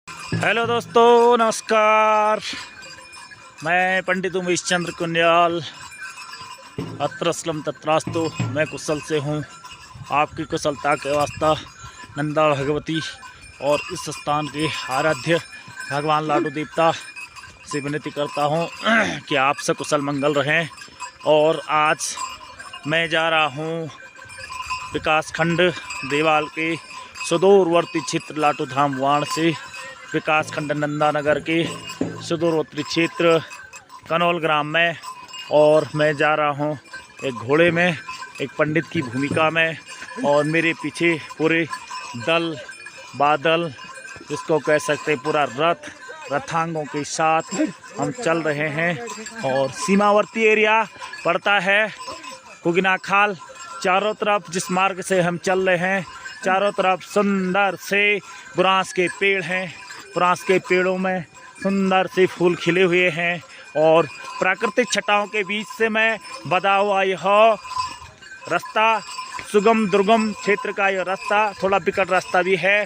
Hello दोस्तों, नमस्कार। मैं पंडित उमेश चंद्र कुनियाल, अत्र असलम तत्रास्तु। मैं कुशल से हूँ। आपकी कुशलता के वास्ता नंदा भगवती और इस स्थान के आराध्य भगवान लाडू देवता से विनती करता हूँ कि आप सब कुशल मंगल रहें। और आज मैं जा रहा हूँ विकास खंड देवाल के सुदूरवर्ती क्षेत्र लाटू धाम वाण से विकास खंड नंदानगर के सुदूरवर्ती क्षेत्र कनौल ग्राम में। और मैं जा रहा हूँ एक घोड़े में, एक पंडित की भूमिका में, और मेरे पीछे पूरे दल बादल, जिसको कह सकते पूरा रथांगों के साथ हम चल रहे हैं। और सीमावर्ती एरिया पड़ता है कुगिना खाल। चारों तरफ जिस मार्ग से हम चल रहे हैं, चारों तरफ सुंदर से बुरांस के पेड़ हैं। बुरांस के पेड़ों में सुंदर से फूल खिले हुए हैं और प्राकृतिक छटाओं के बीच से मैं बदा हुआ यह रास्ता, सुगम दुर्गम क्षेत्र का यह रास्ता, थोड़ा विकट रास्ता भी है,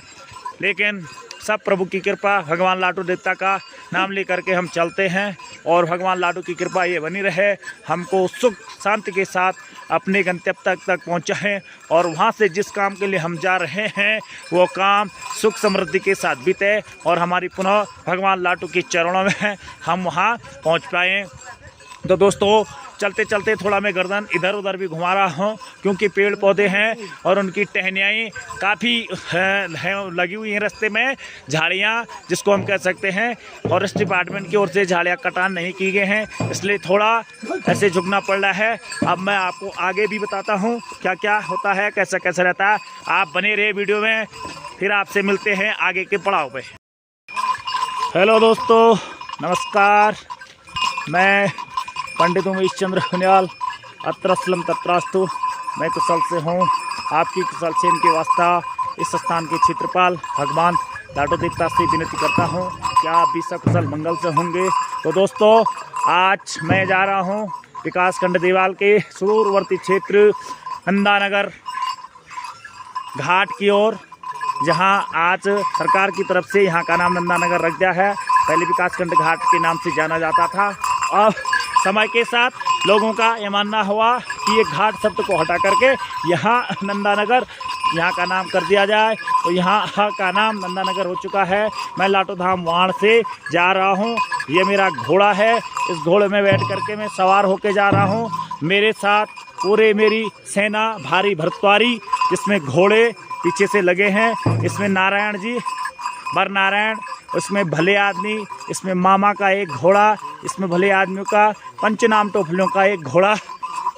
लेकिन सब प्रभु की कृपा, भगवान लाडू देवता का नाम लेकर के हम चलते हैं। और भगवान लाडू की कृपा ये बनी रहे, हमको सुख शांति के साथ अपने गंतव्य तक पहुँचाएं। और वहाँ से जिस काम के लिए हम जा रहे हैं वो काम सुख समृद्धि के साथ बीते और हमारी पुनः भगवान लाडू के चरणों में हम वहाँ पहुँच पाएँ। तो दोस्तों, चलते चलते थोड़ा मैं गर्दन इधर उधर भी घुमा रहा हूँ, क्योंकि पेड़ पौधे हैं और उनकी टहनियाँ काफ़ी लगी हुई हैं रास्ते में। झाड़ियाँ, जिसको हम कह सकते हैं फॉरेस्ट डिपार्टमेंट की ओर से झाड़ियाँ कटान नहीं की गए हैं, इसलिए थोड़ा ऐसे झुकना पड़ रहा है। अब मैं आपको आगे भी बताता हूँ क्या क्या होता है, कैसा कैसा रहता है। आप बने रहे वीडियो में, फिर आपसे मिलते हैं आगे के पड़ाव पे। हेलो दोस्तों, नमस्कार। मैं पंडित उमेश चंद्र कुनियाल, अत्र असलम तत्रास्तु। मैं कुशल से हूँ। आपकी कुशल से इनके वास्ता इस स्थान के क्षेत्रपाल भगवान लाडू देवता से विनती करता हूँ कि आप भी सकुशल मंगल से होंगे। तो दोस्तों, आज मैं जा रहा हूँ विकास खंड देवाल के सुदूरवर्ती क्षेत्र नंदानगर घाट की ओर, जहाँ आज सरकार की तरफ से यहाँ का नाम नंदानगर रख दिया है। पहले विकास खंड घाट के नाम से जाना जाता था। अब समय के साथ लोगों का ये मानना हुआ कि ये घाट शब्द को हटा करके यहाँ नंदानगर यहाँ का नाम कर दिया जाए, तो यहाँ का नाम नंदानगर हो चुका है। मैं लाटू धाम वाण से जा रहा हूँ। ये मेरा घोड़ा है, इस घोड़े में बैठ करके मैं सवार होके जा रहा हूँ। मेरे साथ पूरे मेरी सेना भारी भरतवारी, जिसमें घोड़े पीछे से लगे हैं। इसमें नारायण जी, बर नारायण, उसमें भले आदमी, इसमें मामा का एक घोड़ा, इसमें भले आदमियों का पंचनाम टोपलियों का एक घोड़ा।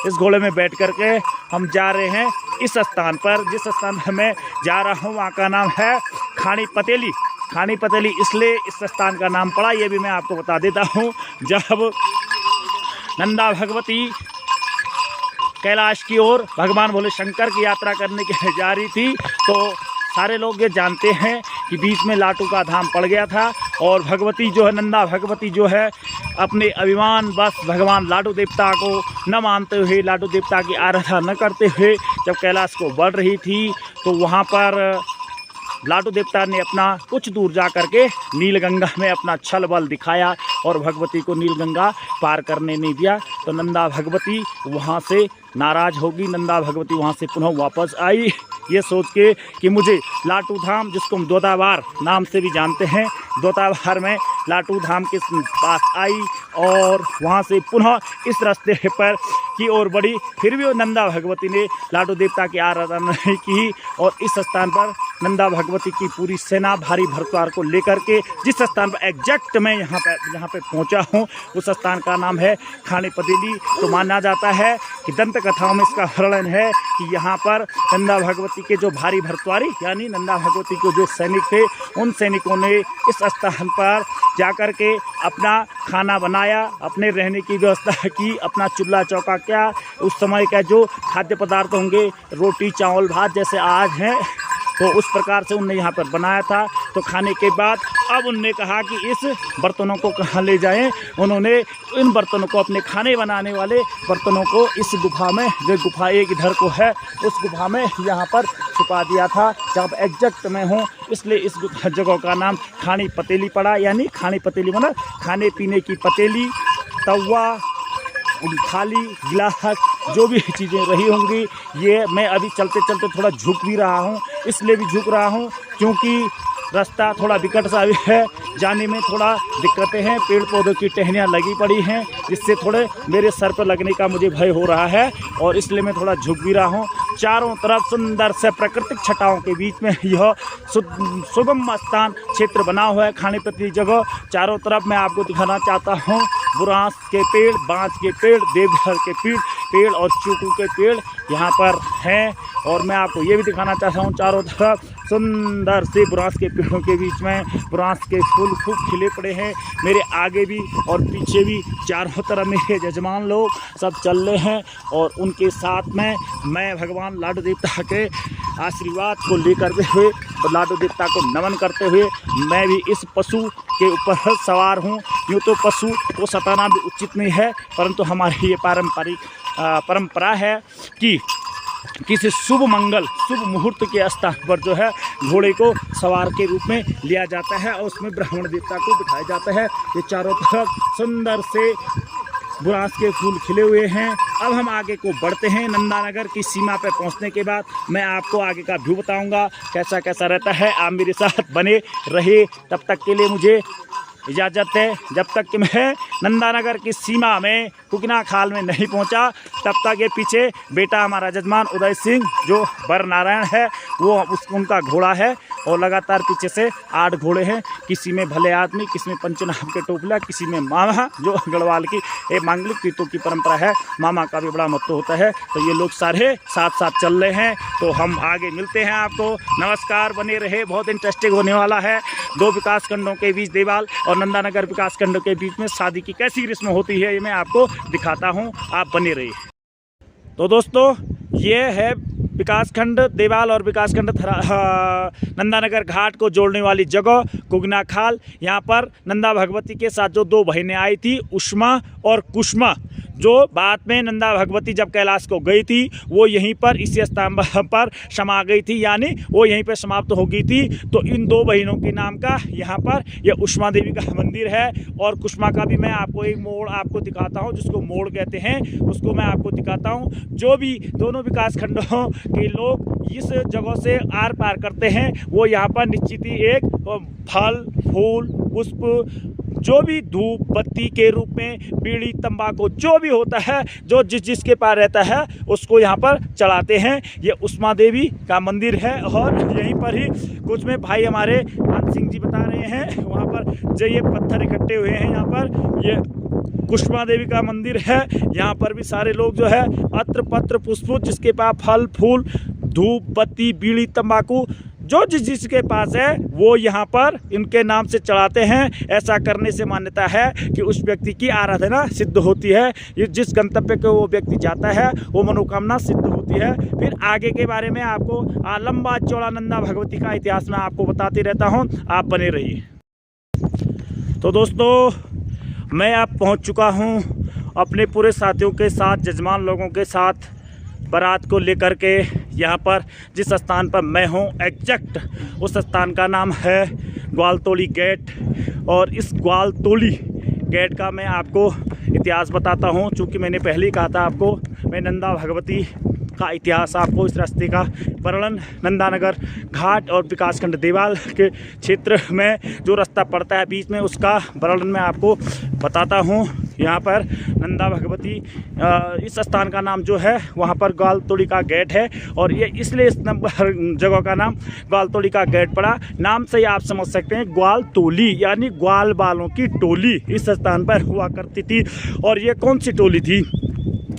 इस घोड़े में बैठ करके हम जा रहे हैं इस स्थान पर। जिस स्थान पर मैं जा रहा हूँ वहाँ का नाम है खानी पतेली। खानी पतेली इसलिए इस स्थान का नाम पड़ा, ये भी मैं आपको बता देता हूँ। जब नंदा भगवती कैलाश की ओर भगवान भोले शंकर की यात्रा करने के लिए जा रही थी, तो सारे लोग ये जानते हैं कि बीच में लाटू का धाम पड़ गया था। और भगवती जो है, नंदा भगवती जो है, अपने अभिमान बस भगवान लाडू देवता को न मानते हुए, लाडू देवता की आराधना न करते हुए जब कैलाश को बढ़ रही थी, तो वहाँ पर लाडू देवता ने अपना कुछ दूर जा करके नीलगंगा में अपना छल बल दिखाया और भगवती को नीलगंगा पार करने नहीं दिया। तो नंदा भगवती वहाँ से नाराज होगी। नंदा भगवती वहाँ से पुनः वापस आई, ये सोच के कि मुझे लाटू धाम, जिसको हम दोताबार नाम से भी जानते हैं, दोताबार में लाटू धाम के पास आई और वहाँ से पुनः इस रास्ते पर की ओर बढ़ी। फिर भी वो नंदा भगवती ने लाडू देवता की आराधना नहीं की और इस स्थान पर नंदा भगवती की पूरी सेना भारी भरतवार को लेकर के जिस स्थान पर एग्जैक्ट मैं यहाँ पे पहुँचा हूँ, उस स्थान का नाम है खानी पतेली। तो माना जाता है कि दंत कथाओं में इसका वर्णन है कि यहाँ पर नंदा भगवती के जो भारी भरतवारी, यानी नंदा भगवती के जो सैनिक थे, उन सैनिकों ने इस स्थान पर जाकर के अपना खाना बनाया, अपने रहने की व्यवस्था की, अपना चूल्हा चौका क्या, उस समय का जो खाद्य पदार्थ होंगे, रोटी चावल भात जैसे आज हैं, तो उस प्रकार से उनने यहाँ पर बनाया था। तो खाने के बाद अब उनने कहा कि इस बर्तनों को कहाँ ले जाएं। उन्होंने इन बर्तनों को, अपने खाने बनाने वाले बर्तनों को इस गुफा में, जो गुफा एक इधर को है, उस गुफा में यहाँ पर छुपा दिया था जहाँ पर एग्जैक्ट मैं हूँ। इसलिए इस जगह का नाम खानी पतीली पड़ा। यानी खानी पतीली मतलब खाने पीने की पतीली, तवा, थाली, गिलास, जो भी चीज़ें रही होंगी। ये मैं अभी चलते चलते थोड़ा झुक भी रहा हूँ, इसलिए भी झुक रहा हूँ क्योंकि रास्ता थोड़ा विकट सा भी है, जाने में थोड़ा दिक्कतें हैं। पेड़ पौधों की टहनियाँ लगी पड़ी हैं, जिससे थोड़े मेरे सर पर लगने का मुझे भय हो रहा है और इसलिए मैं थोड़ा झुक भी रहा हूँ। चारों तरफ सुंदर से प्राकृतिक छटाओं के बीच में यह सुगम स्थान क्षेत्र बना हुआ है, खाने पीने जगह। चारों तरफ मैं आपको दिखाना चाहता हूँ, बुरांस के पेड़, बांज के पेड़, देवदार के पेड़ और चीकू के पेड़ यहाँ पर हैं। और मैं आपको ये भी दिखाना चाहता हूँ, चारों तरफ सुंदर से बुरांस के पेड़ों के बीच में बुरांस के फूल खूब खिले पड़े हैं। मेरे आगे भी और पीछे भी चारों तरफ मेरे जजमान लोग सब चल रहे हैं और उनके साथ में मैं भगवान लाडू देवता के आशीर्वाद को लेकर हुए, लाडू देवता को नमन करते हुए मैं भी इस पशु के ऊपर सवार हूँ। यूँ तो पशु को सताना भी उचित नहीं है, परंतु हमारी ये परंपरा है कि किसी शुभ मंगल, शुभ मुहूर्त के स्थान पर जो है घोड़े को सवार के रूप में लिया जाता है और उसमें ब्राह्मण देवता को बिठाया जाता है। ये चारों तरफ सुंदर से बुरांस के फूल खिले हुए हैं। अब हम आगे को बढ़ते हैं। नंदानगर की सीमा पर पहुंचने के बाद मैं आपको आगे का व्यू बताऊंगा, कैसा कैसा रहता है। आप मेरे साथ बने रहे। तब तक के लिए मुझे इजाज़त है। जब तक कि मैं नंदानगर की सीमा में कुकना खाल में नहीं पहुंचा, तब तक ये पीछे बेटा हमारा जजमान उदय सिंह जो बर नारायण है, वो उनका घोड़ा है और लगातार पीछे से 8 घोड़े हैं। किसी में भले आदमी, किसी में पंचनाम के टोपला, किसी में मामा, जो गढ़वाल की एक मांगलिक रीतों की परंपरा है, मामा का भी बड़ा महत्व होता है। तो ये लोग सारे साथ साथ चल रहे हैं। तो हम आगे मिलते हैं आपको। नमस्कार, बने रहे, बहुत इंटरेस्टिंग होने वाला है। 2 विकास खंडों के बीच, देवाल और नंदानगर विकास खंडों के बीच में शादी की कैसी रस्म होती है, ये मैं आपको दिखाता हूँ। आप बने रहिए। तो दोस्तों, ये है विकासखंड देवाल और विकासखंड नंदानगर घाट को जोड़ने वाली जगह कुगना खाल। यहाँ पर नंदा भगवती के साथ जो 2 बहनें आई थी, उष्मा और कुष्मा, जो बाद में नंदा भगवती जब कैलाश को गई थी, वो यहीं पर इसी स्थान पर समा गई थी, यानी वो यहीं पर समाप्त हो गई थी। तो इन 2 बहनों के नाम का यहाँ पर यह उष्मा देवी का मंदिर है। और कुष्मा का भी मैं आपको एक मोड़ आपको दिखाता हूँ, जिसको मोड़ कहते हैं, उसको मैं आपको दिखाता हूँ। जो भी दोनों विकास खंडों के लोग इस जगह से आर पार करते हैं, वो यहाँ पर निश्चित ही एक फल, फूल, पुष्प, जो भी धूप बत्ती के रूप में, बीड़ी, तंबाकू, जो भी होता है, जो जिसके पास रहता है, उसको यहाँ पर चढ़ाते हैं। ये उष्मा देवी का मंदिर है और यहीं पर ही कुछ में भाई हमारे मान सिंह जी बता रहे हैं, वहाँ पर जो ये पत्थर इकट्ठे हुए हैं, यहाँ पर ये कुष्मा देवी का मंदिर है। यहाँ पर भी सारे लोग जो है अत्र पत्र पुष्प, जिसके पास फल फूल, धूप बत्ती, बीड़ी, तंबाकू, जो जिसके पास है, वो यहाँ पर इनके नाम से चढ़ाते हैं। ऐसा करने से मान्यता है कि उस व्यक्ति की आराधना सिद्ध होती है। ये जिस गंतव्य को वो व्यक्ति जाता है, वो मनोकामना सिद्ध होती है। फिर आगे के बारे में आपको लंबा चौड़ा नंदा भगवती का इतिहास मैं आपको बताते रहता हूँ। आप बने रहिए। तो दोस्तों, मैं अब पहुँच चुका हूँ अपने पूरे साथियों के साथ, जजमान लोगों के साथ, बारात को लेकर के यहाँ पर जिस स्थान पर मैं हूँ, एग्जैक्ट उस स्थान का नाम है ग्वालतोली गेट। और इस ग्वालतोली गेट का मैं आपको इतिहास बताता हूँ। चूँकि मैंने पहले ही कहा था आपको, मैं नंदा भगवती का इतिहास, आपको इस रास्ते का वर्णन, नंदानगर घाट और विकासखंड देवाल के क्षेत्र में जो रास्ता पड़ता है बीच में, उसका वर्णन मैं आपको बताता हूँ। यहाँ पर नंदा भगवती इस स्थान का नाम जो है, वहाँ पर ग्वालतोली का गेट है और ये इसलिए इस जगह का नाम ग्वालतोली का गेट पड़ा। नाम से ही आप समझ सकते हैं, ग्वालतोली यानी ग्वाल बालों की टोली इस स्थान पर हुआ करती थी। और ये कौन सी टोली थी?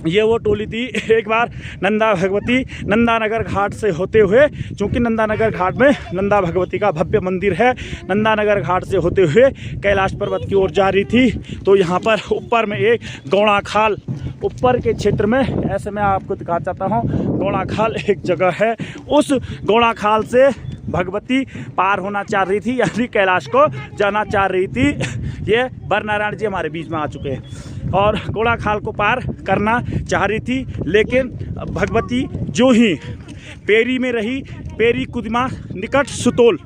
ये वो टोली थी, एक बार नंदा भगवती नंदानगर घाट से होते हुए, चूँकि नंदानगर घाट में नंदा भगवती का भव्य मंदिर है, नंदानगर घाट से होते हुए कैलाश पर्वत की ओर जा रही थी। तो यहाँ पर ऊपर में एक गौड़ा खाल, ऊपर के क्षेत्र में, ऐसे मैं आपको दिखा चाहता हूँ, गौड़ा खाल एक जगह है। उस गौड़ा खाल से भगवती पार होना चाह रही थी, यानी कैलाश को जाना चाह रही थी। ये वर नारायण जी हमारे बीच में आ चुके हैं और घोड़ा खाल को पार करना चाह रही थी, लेकिन भगवती जो ही पेरी में रही, पेरी कुदमा निकट सुतोल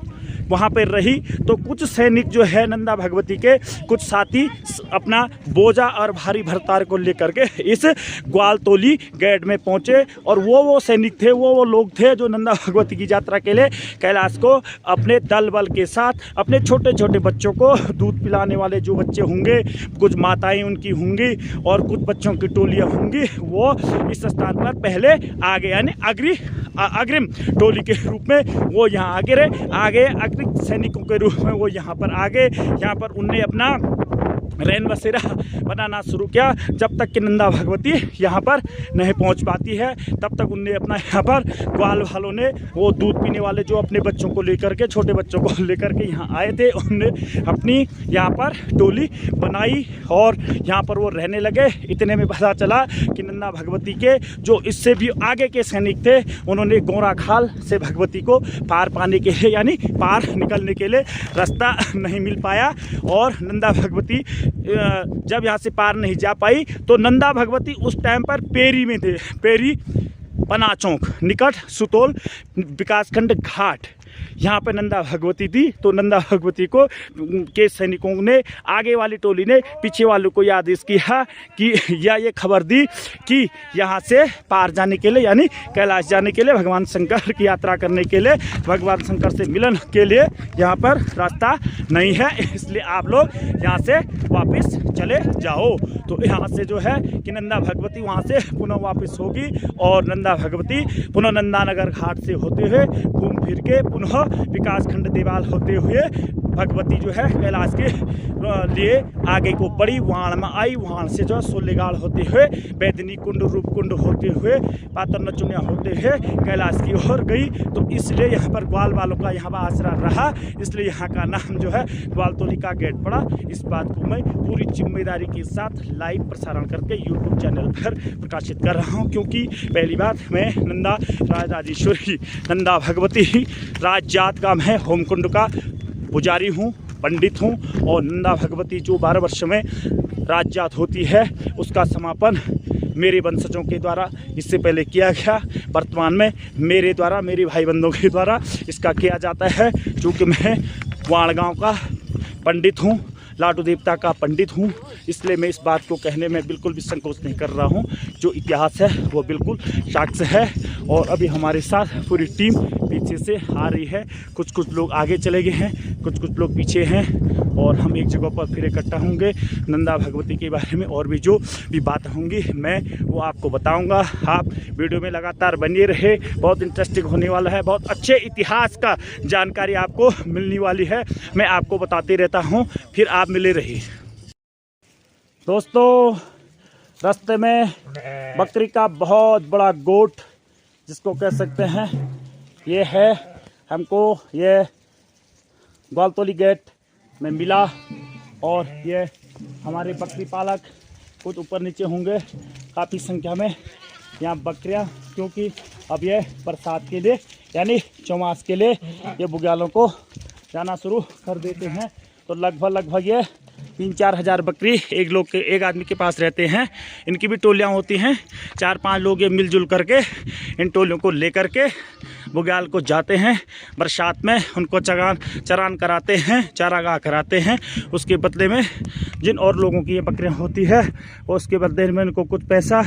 वहाँ पर रही, तो कुछ सैनिक जो है नंदा भगवती के कुछ साथी अपना बोझा और भारी भरतार को लेकर के इस ग्वालतोली गेट में पहुँचे। और वो सैनिक थे, वो लोग थे जो नंदा भगवती की यात्रा के लिए कैलाश को अपने दल बल के साथ, अपने छोटे छोटे बच्चों को दूध पिलाने वाले जो बच्चे होंगे, कुछ माताएं उनकी होंगी और कुछ बच्चों की टोलियाँ होंगी, वो इस स्थान पर पहले आगे यानी अग्रिम टोली के रूप में वो यहाँ आगे सैनिकों के रूप में वो यहाँ पर आगे, यहाँ पर उनने अपना रैन बसेरा बनाना शुरू किया। जब तक कि नंदा भगवती यहाँ पर नहीं पहुँच पाती है, तब तक उनने अपना यहाँ पर ग्वाल वालों ने वो दूध पीने वाले जो अपने बच्चों को लेकर के, छोटे बच्चों को लेकर के यहाँ आए थे, उनने अपनी यहाँ पर टोली बनाई और यहाँ पर वो रहने लगे। इतने में पता चला कि नंदा भगवती के जो इससे भी आगे के सैनिक थे, उन्होंने गोरा खाल से भगवती को पार पाने के लिए यानी पार निकलने के लिए रास्ता नहीं मिल पाया और नंदा भगवती जब यहाँ से पार नहीं जा पाई तो नंदा भगवती उस टाइम पर पेरी में थे, पेरी पना चौक निकट सुतोल विकासखंड घाट, यहाँ पे नंदा भगवती थी। तो नंदा भगवती को के सैनिकों ने, आगे वाली टोली ने पीछे वालों को आदेश किया कि या ये खबर दी कि यहाँ से पार जाने के लिए यानी कैलाश जाने के लिए, भगवान शंकर की यात्रा करने के लिए, भगवान शंकर से मिलन के लिए यहाँ पर रास्ता नहीं है, इसलिए आप लोग यहाँ से वापस चले जाओ। तो यहाँ से जो है कि नंदा भगवती वहाँ से पुनः वापस होगी और नंदा भगवती पुनः नंदानगर घाट से होते हुए घूम फिर के पुनः विकासखंड देवाल होते हुए भगवती जो है कैलाश के लिए आगे को बढ़ी, वहां में आई, वहां से जो है सोलेगाड़ होते हुए, बैदनी कुंड, रूप कुंड होते हुए, पातर नचुनिया होते हुए कैलाश की ओर गई। तो इसलिए यहाँ पर ग्वाल वालों का यहाँ पर आसरा रहा, इसलिए यहाँ का नाम जो है ग्वालतोली का गेट पड़ा। इस बात को मैं पूरी जिम्मेदारी के साथ लाइव प्रसारण करके यूट्यूब चैनल पर प्रकाशित कर रहा हूँ, क्योंकि पहली बात मैं नंदा राजराजेश्वरी नंदा भगवती राज जात का मैं होमकुंड का पुजारी हूँ, पंडित हूँ और नंदा भगवती जो 12 वर्ष में राजजात होती है उसका समापन मेरे वंशजों के द्वारा इससे पहले किया गया। वर्तमान में मेरे द्वारा, मेरे भाई बंधुओं के द्वारा इसका किया जाता है। चूँकि मैं वाण गाँव का पंडित हूँ, लाडू देवता का पंडित हूँ, इसलिए मैं इस बात को कहने में बिल्कुल भी संकोच नहीं कर रहा हूँ। जो इतिहास है वो बिल्कुल साक्ष्य है और अभी हमारे साथ पूरी टीम पीछे से आ रही है। कुछ लोग आगे चले गए हैं, कुछ लोग पीछे हैं और हम एक जगह पर फिर इकट्ठा होंगे। नंदा भगवती के बारे में और भी जो भी बात होंगी मैं वो आपको बताऊंगा। आप वीडियो में लगातार बने रहे, बहुत इंटरेस्टिंग होने वाला है, बहुत अच्छे इतिहास का जानकारी आपको मिलने वाली है, मैं आपको बताते रहता हूँ, फिर आप मिले रहिए। दोस्तों, रास्ते में बकरी का बहुत बड़ा गोट जिसको कह सकते हैं ये है, हमको ये ग्वालतोली गेट में मिला और ये हमारे बकरी पालक कुछ ऊपर नीचे होंगे काफ़ी संख्या में यहाँ बकरियाँ, क्योंकि अब ये बरसात के लिए यानी चौमास के लिए ये बुग्यालों को जाना शुरू कर देते हैं। तो लगभग ये 3-4 हज़ार बकरी एक आदमी के पास रहते हैं। इनकी भी टोलियाँ होती हैं, 4-5 लोग ये मिलजुल करके इन टोलियों को लेकर के बुग्याल को जाते हैं। बरसात में उनको चरान कराते हैं, चारागाह कराते हैं। उसके बदले में जिन और लोगों की ये बकरियां होती है वो उसके बदले में उनको कुछ पैसा,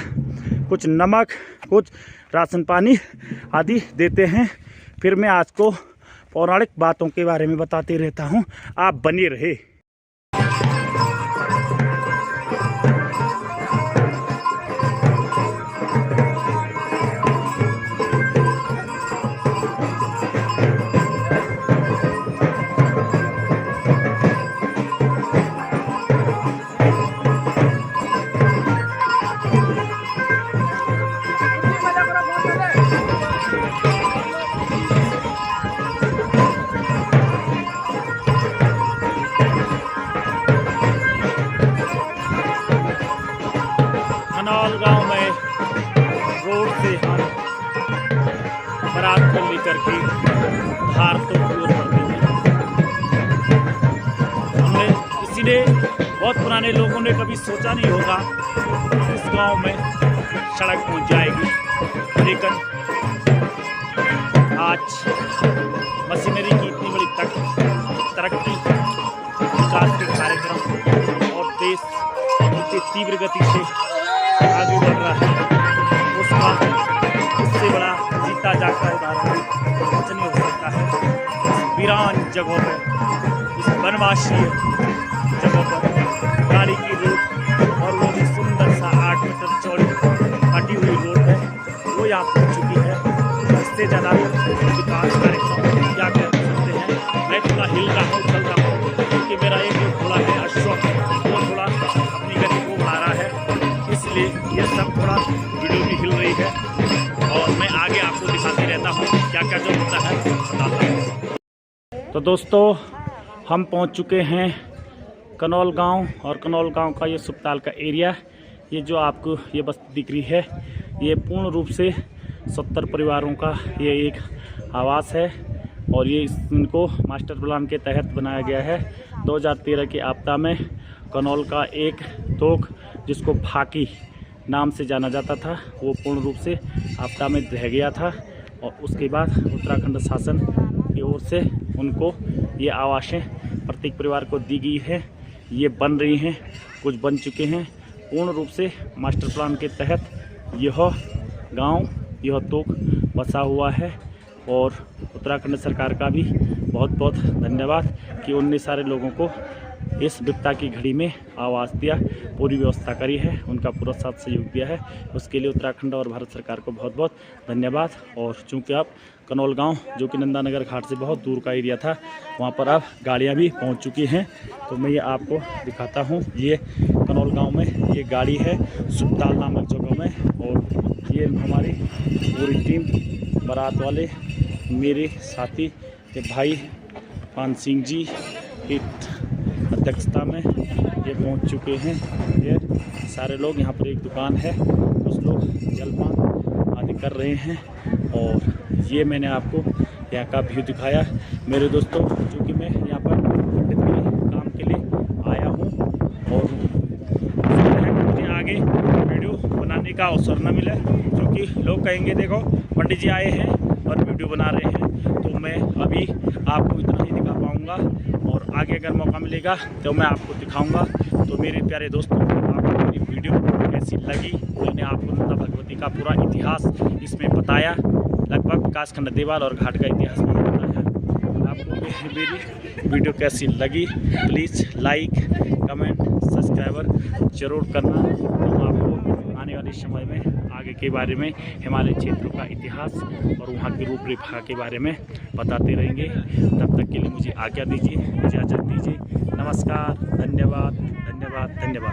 कुछ नमक, कुछ राशन पानी आदि देते हैं। फिर मैं आज को पौराणिक बातों के बारे में बताते रहता हूँ, आप बने रहे। जिन्हें बहुत पुराने लोगों ने कभी सोचा नहीं होगा इस गांव में सड़क पहुंच जाएगी, लेकिन आज मशीनरी की इतनी बड़ी तरक्की, विकास के कार्यक्रम और देश इतनी तीव्र गति से आगे बढ़ रहा है, उसका इससे बड़ा जीता जागता उदाहरण कुछ नहीं हो सकता है। इस वीरान जगहों पर, इस वनवासी जगहों पर गाड़ी की रोड और वो भी सुंदर सा 8 मीटर चौड़ी कटी हुई रोड है, वो यहाँ पहुँच चुकी है। इससे ज़्यादा विकास कार्यक्रम क्या कह सकते हैं। मैं थोड़ा हिल रहा हूँ, चल रहा हूँ, क्योंकि मेरा एक जो थोड़ा है अश्वक, वो थोड़ा अपनी गति को बढ़ा रहा है, इसलिए ये सब थोड़ा वीडियो भी हिल रही है। और मैं आगे आपको दिखाते रहता हूँ क्या क्या जो होता है बताता हूँ। तो दोस्तों, हम पहुँच चुके हैं कनौल गांव, और कनौल गांव का ये सुपताल का एरिया, ये जो आपको ये बस्ती दिख रही है, ये पूर्ण रूप से 70 परिवारों का ये एक आवास है। और ये इनको मास्टर प्लान के तहत बनाया गया है। 2013 की आपदा में कनौल का एक तोक, जिसको फाकी नाम से जाना जाता था, वो पूर्ण रूप से आपदा में ढह गया था। और उसके बाद उत्तराखंड शासन की ओर से उनको ये आवासें प्रत्येक परिवार को दी गई है। ये बन रही हैं, कुछ बन चुके हैं। पूर्ण रूप से मास्टर प्लान के तहत यह गांव, यह तोक बसा हुआ है। और उत्तराखंड सरकार का भी बहुत बहुत धन्यवाद कि उनने सारे लोगों को इस विपदा की घड़ी में आवास दिया, पूरी व्यवस्था करी है, उनका पूरा साथ सहयोग दिया है। उसके लिए उत्तराखंड और भारत सरकार को बहुत बहुत धन्यवाद। और चूँकि अब कनौल गांव, जो कि नंदानगर घाट से बहुत दूर का एरिया था, वहां पर अब गाड़ियां भी पहुंच चुकी हैं। तो मैं ये आपको दिखाता हूं। ये कनौल गांव में ये गाड़ी है, सुपताल नामक जगह में। और ये हमारी पूरी टीम, बारात वाले, मेरे साथी के भाई पान सिंह जी की अध्यक्षता में ये पहुंच चुके हैं। ये सारे लोग, यहाँ पर एक दुकान है, कुछ लोग जलपान आदि कर रहे हैं। और ये मैंने आपको यहाँ का व्यू दिखाया। मेरे दोस्तों, चूँकि मैं यहाँ पर पंडित के काम के लिए आया हूँ और मुझे आगे वीडियो बनाने का अवसर न मिले, क्योंकि लोग कहेंगे देखो पंडित जी आए हैं और वीडियो बना रहे हैं, तो मैं अभी आपको इतना ही दिखा पाऊँगा। और आगे अगर मौका मिलेगा तो मैं आपको दिखाऊंगा। तो मेरे प्यारे दोस्तों, आपको मेरी वीडियो कैसी लगी? मैंने आपको नंदा भगवती का पूरा इतिहास इसमें बताया, लगभग कासखंड देवाल और घाट का इतिहास मैंने बताया। आपको मेरी वीडियो कैसी लगी? प्लीज़ लाइक, कमेंट, सब्सक्राइबर जरूर करना। हम आपको आने वाले समय में आगे के बारे में, हिमालय क्षेत्रों का इतिहास और वहाँ की रूपरेखा के बारे में बताते रहेंगे। तब तक के लिए मुझे आज्ञा दीजिए, इजाज़त दीजिए। नमस्कार, धन्यवाद, धन्यवाद, धन्यवाद।